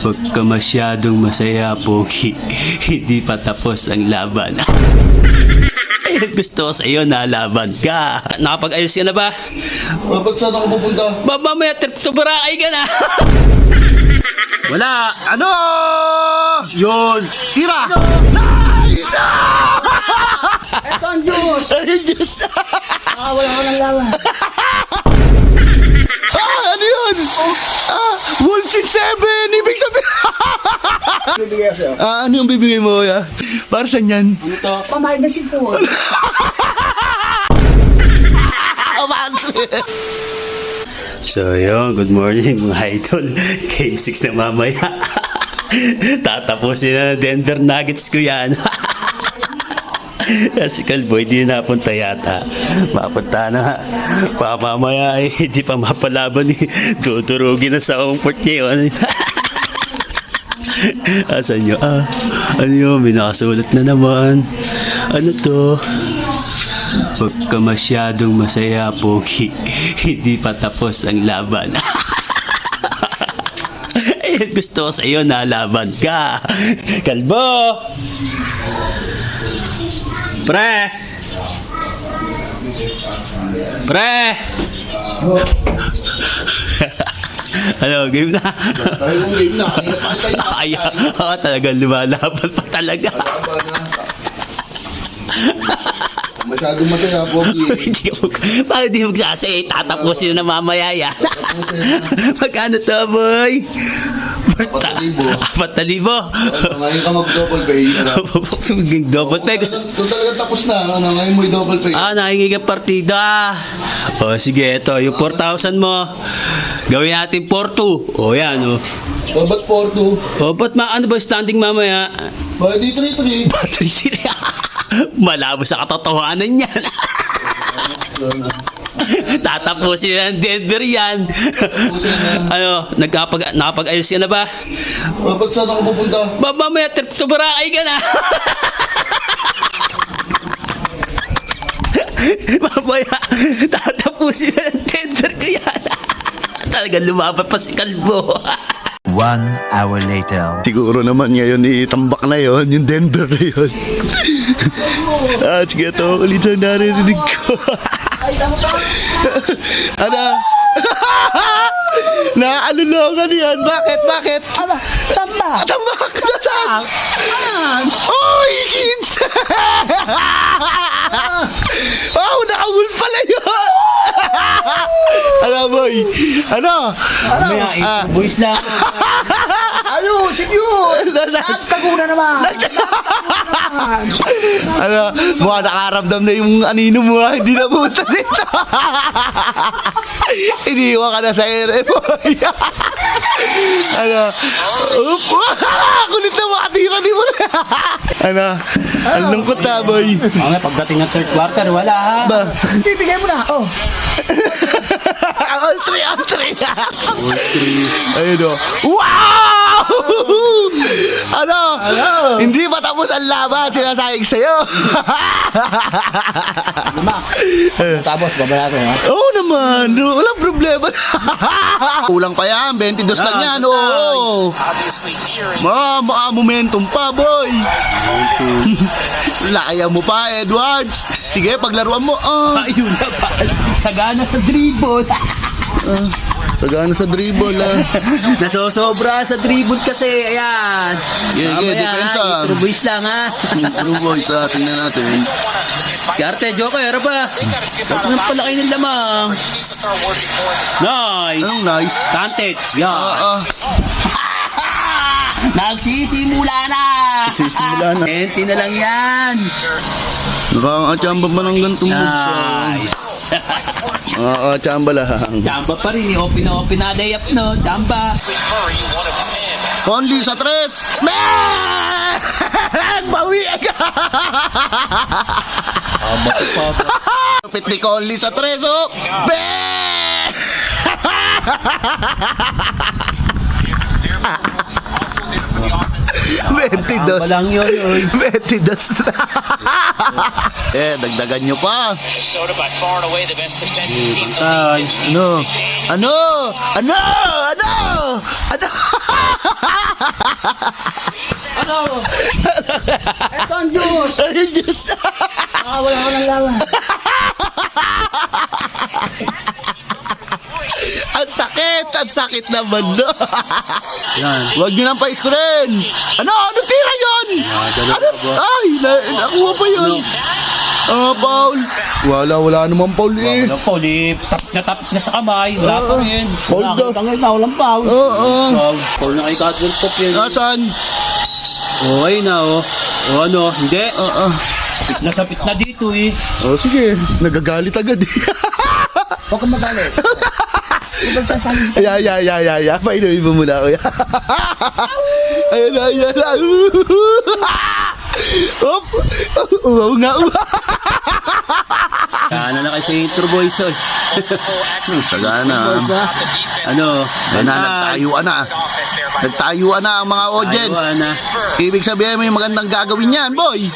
Huwag ka masyadong masaya, Pogi. Hindi pa tapos ang laban. Ayun, gusto ko sa'yo na laban ka. Nakapag-ayos ka na ba? Ba't saan ako pupunta? Mamaya trip to Boracay ka na. Wala. Ano? Yun. Tira! Nice! Ito ang juice! Ano Diyos? Wala ko ng lawan. Ano yun? Wolfsin 7! Ibig sabihin! Bibigay sa'yo. Ano yung bibigay mo, ya? Para saan yan? Ano to? Pamahid na sipon. So yun, good morning mga idol. Game 6 na mamaya. Tatapusin na ng Denver Nuggets ko yan. Si Calboy di napunta yata. Mapunta na. Baka mamaya hindi pa mapalaban eh. Tuturugin na sa comfort niya yun. Asan nyo? Ano yun? May nakasulat na naman. Ano to? Huwag ka masyadong masaya, Pogi. Hindi pa tapos ang laban. Ayun, gusto ko sa'yo na laban ka. Kalbo! Pre! Pre! Ano, game na? Talagang game na. Kanina pa tayo na. Ay, talagang lumalaban pa talaga. Masyadong masaya, Pogi. Bakit di magsasay? Tatapusin na mamaya yan. Magkano to, boy? 4,000. 4,000. Ngayon ka mag-double pay. Double pay. Kung talagang tapos na, ngayon mo i-double pay. Nahingi ka partida. O, sige, ito. Yung 4,000 mo. Gawin natin 4-2. O, yan, o. Ba't 4-2? O, ba't ano ba standing mamaya? Bakit di 3-3? Battery sila. Malabo sa katotohanan yan. Tatapusin na ng Denver yan. Ano, nakapag-ayos ka na ba? Ba't saan ako pupunta? Mamaya trip to Boracay ka na. Mamaya tatapusin na ng Denver ko yan. Talagang lumaban pa si Kalbo. 1 hour later. Siguro naman ngayon itambak na yon, yung Denver na yun. Sige, ito ulit sa naririnig ko. Ay, tama ka. Ano? Naaalulungan yan. Bakit? Aba, tamba. Tambak na saan? Saan? Oy, kids! Oh, nakawul pala yun! Ano, boy? Ano? Mamaya boys lang. Ayusin yun. Nagtago na naman. Ano? Mukha nakaramdam na yung anino mo, ha? Hindi na butas ito. Iniiwan ka na sa ere, boy. Ano? Kulit na makatira di mo na. Ano? Ang lungkot na, boy. Mamaya pagdating ng third quarter, wala ha. Ba? Bibigay mo na. Oh. All three. Ayun o. Wow! Ano? Hindi pa tapos ang laban, sinasayag sa'yo. Tapos, babala ko, ha? Oo naman, walang problema. Kulang pa yan, 22 lang yan. Oo. Momentum pa, boy. Laya mo pa, Edwards. Sige, paglaruan mo. Ayun na ba? Sagana sa dribble. Sagana sa dribble, Nasosobra sa dribble kasi. Ayan. Yeah, depensa. True boys lang ha. True boys, tingnan natin. Skarte, Joker, ano ba? Huwag nang palaki ng lamang. Nice. Anong nice? Content. Yan. Nagsisimula na. Nagsisimula na. 20 na lang yan. Nakakachamba pa ng gantong moves. Nice. Nakakachamba lang. Jamba pa rin. Open na layup no. Jamba. Conley sa 3. Bawi agad. Pit ni Conley sa 3. Oh. 22. lang yun. 22 na. Dagdagan nyo pa. Minnesota by far and away the best defensive team in the Patay. league. Ano? Ano? Ano? Ano? Ano? Ito ang Diyos. Ay, Diyos. Wala ka ng lawan. Ang sakit naman no. Yan. Huwag nyo nang paiskurin. Ano? Anong tira yun? dalawa Ano? ba? Ay, nakuha pa yun. Paul. Wala naman Paul eh. Wala po, tapos na sa kamay. Wala pa rin. Paul daw. Tangay na, walang foul. Oo. Paul na kay Catwell Pop yan. Nasaan? Oh, ayun na oh. O ano, hindi. Oo. Sapit na dito eh. Oh, sige. Nagagalit agad eh. Huwag kang magalit. Huwag kang sasalit. Ya. Painumin mo muna ako. Ayan na. Op. Uwaw nga. Kaya na kayo sa intro boys oy. Sagana. Ano? Nagtayuan na. Nagtayuan na ang mga audience. Tayuan na. Ibig sabihin may magandang gagawin yan, boy.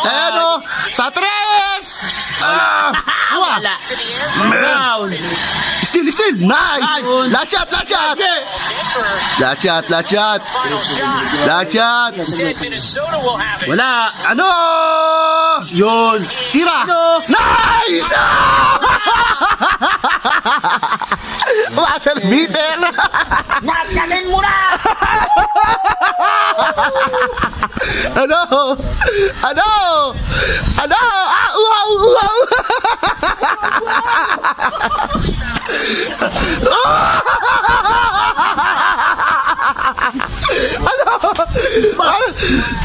Ayan o. Sa tres. Wala. Down. Still. Nice. Last shot. Instead, Minnesota will have it. Wala. Ano? Yun. Tira. Ano? Nice. Muscle beater. Nagkanin mo na! Ano? Uhaw.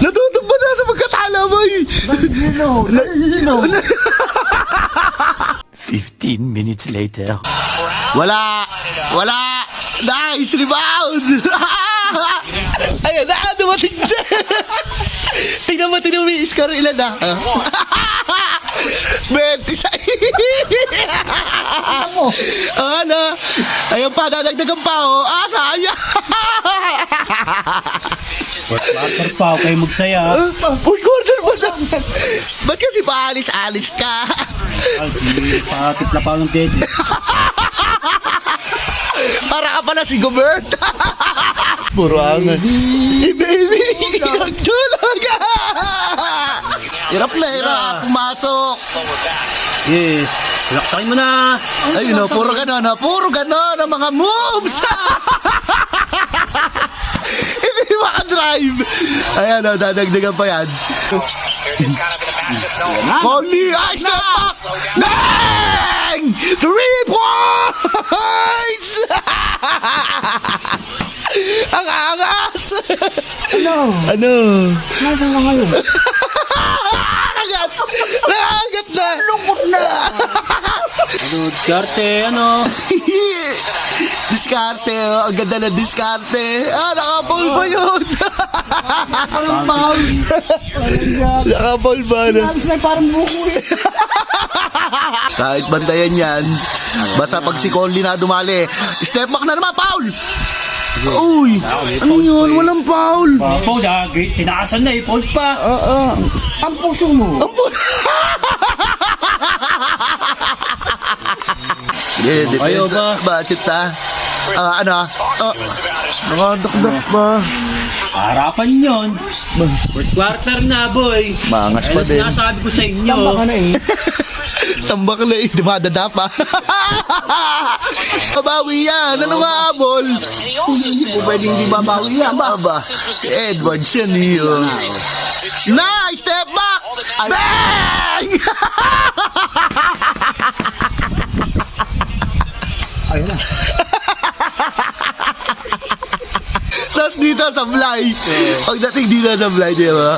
Natutumba na sa pagkatalo, boy. Nahihilo. 15 minutes later. Wala. Nice rebound. Ayan na, dumating na. Tingnan mo yung score ilan na. 26. Ano? Ayun pa, dadagdagan pa oh. Sayang. Quarter pa ako kayo magsaya. Fourth quarter ba na? Ba't kasi paalis-alis ka? Si patipla pa ng pwede. Para ka pala si Gobert. Puro angan. Baby, ang tulog. Hirap pumasok. Eh, laksakin mo na. Ayun o, puro ganon ang mga moves. Hindi makadrive. Ayan o, dadagdagan pa yan. They're just kind of in a matchup zone. Conley, step back! Bang! 3 points! Ang angas! Ano? Nasaan ka ngayon? Nakagat na! Lungkot na! Ano, diskarte, ano? Diskarte, oh. Ang ganda ng diskarte. Naka-ball ba yun? Walang foul. Naka-ball ba na? Nabis na parang buko eh. Kahit bantayan yan, basta pag si Conley na dumali, step back na naman, foul! Uy! Ano yun? Walang foul! Paul, tinaasan na eh, Paul pa. Ang puso mo. Sige, Kayo depende. ba? Budget ta. Nakadakdak ba? Harapan yun. Fourth quarter na, boy. Maangas pa Ayun, din. sinasabi ko sa inyo. Tamba ka na eh. Tambak na eh, dumadada pa. Babawi yan, ano nga abol? And he also said, Pwede hindi babawi yan. Aba, si Edwards yan yun. Nice, step back! Bang! Ayun na. Tapos dito sa fly. Pagdating dito sa fly, di ba?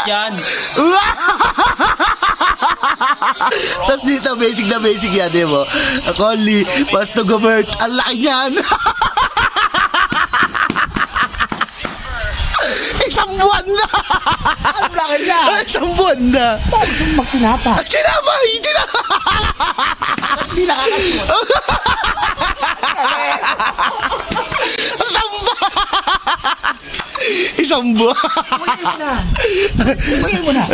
Yan. Tapos dito, basic na basic yan, di ba? Conley, Pasto Gobert, ang laki niyan. Isang buwan na! Ang laki niya. Isang buwan na! Bakit yung magtinapa? Tinamay! Hindi nakakalimot. Tamba! isang buwan. Tingin mo na.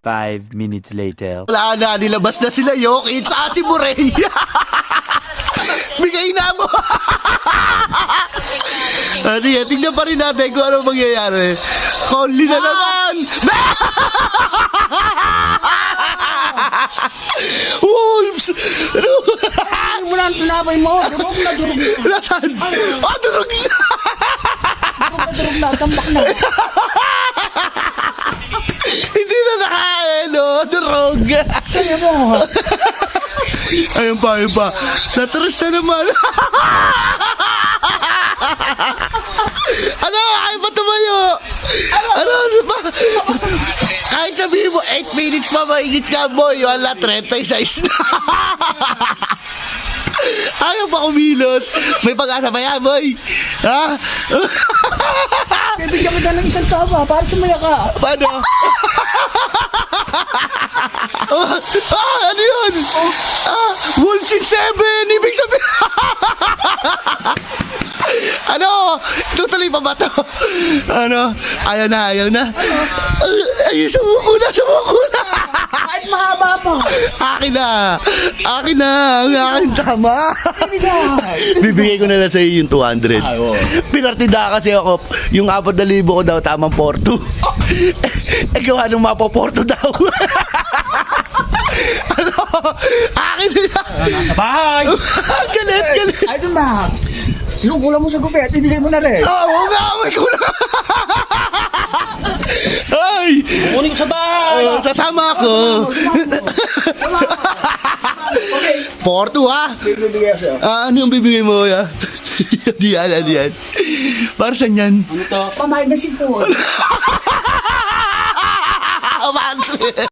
5 minutes later. Wala na, nilabas na sila Jokic at si Murray. Bigay na mo. Ano yan, tingnan pa rin natin kung ano mangyayari. Conley na naman. Wolves! Tingin mo na ang tinapay mo. Durog na, durog na. Nasaan? Oh, durog na. Durog na, tambak na. Hindi na nakain, no? Durog. Sa'yo mo. Ayun pa. Natras na naman. Ano? Ayaw pa tumayo. Ano ba? Kahit sabihin mo, 8 minutes pa mainit ka, boy. Wala, 36 na. Ayaw pa kumilos. May pag-asa pa yan, boy. Ha? Bibigyan kita ng isang taba. Paano sumaya ka? Paano? Ano yun? Wolves in 7! Ibig sabihin... Ano? Tutuloy pa ba to? Ano? Ayaw na. Ay, sumuko na. Kahit mahaba pa. Akin na. Ang akin tama. Bibigay ko na lang sa iyo yung 200. Pinartida kasi ako, yung 4,000 ko daw tamang Porto. Gawa nung mapo Porto daw. Ano? Akin na. Nasa bahay. Galit. Ay, doon na. Yung kulang mo sa gupit, ibigay mo na rin. Oo nga, may kulang. Ay! Kunin ko sa bahay. Sasama ako. Porto, ha? Bibigay sa'yo. Ano yung bibigay mo, ya? Ano yan? Para saan yan? Pamahay na si Paul. Avance!